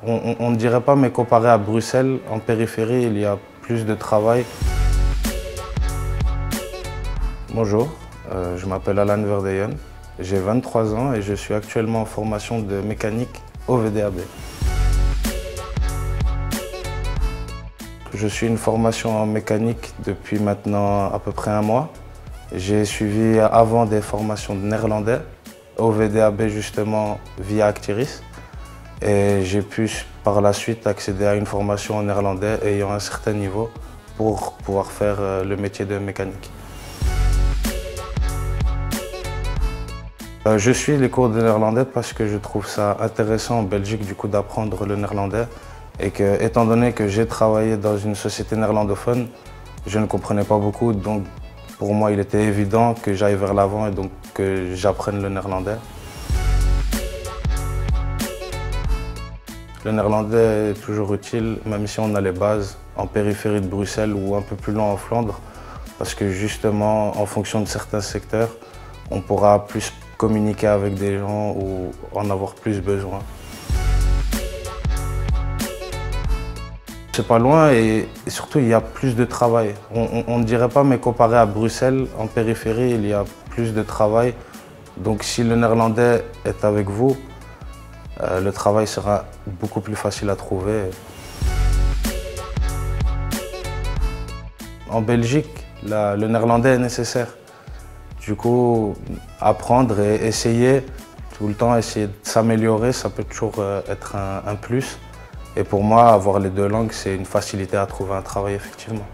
On ne dirait pas, mais comparé à Bruxelles, en périphérie, il y a plus de travail. Bonjour, je m'appelle Alan Verdeyen, j'ai 23 ans et je suis actuellement en formation de mécanique au VDAB. Je suis une formation en mécanique depuis maintenant à peu près un mois. J'ai suivi avant des formations de néerlandais au VDAB justement via Actiris. Et j'ai pu par la suite accéder à une formation en néerlandais ayant un certain niveau pour pouvoir faire le métier de mécanique. Je suis les cours de néerlandais parce que je trouve ça intéressant en Belgique du coup d'apprendre le néerlandais et que, étant donné que j'ai travaillé dans une société néerlandophone, je ne comprenais pas beaucoup, donc pour moi il était évident que j'aille vers l'avant et donc que j'apprenne le néerlandais. Le néerlandais est toujours utile, même si on a les bases en périphérie de Bruxelles ou un peu plus loin en Flandre, parce que justement, en fonction de certains secteurs, on pourra plus communiquer avec des gens ou en avoir plus besoin. C'est pas loin et surtout il y a plus de travail. On ne dirait pas, mais comparé à Bruxelles, en périphérie, il y a plus de travail. Donc si le néerlandais est avec vous, le travail sera beaucoup plus facile à trouver. En Belgique, le néerlandais est nécessaire. Du coup, apprendre et essayer, tout le temps essayer de s'améliorer, ça peut toujours être un plus. Et pour moi, avoir les deux langues, c'est une facilité à trouver un travail, effectivement.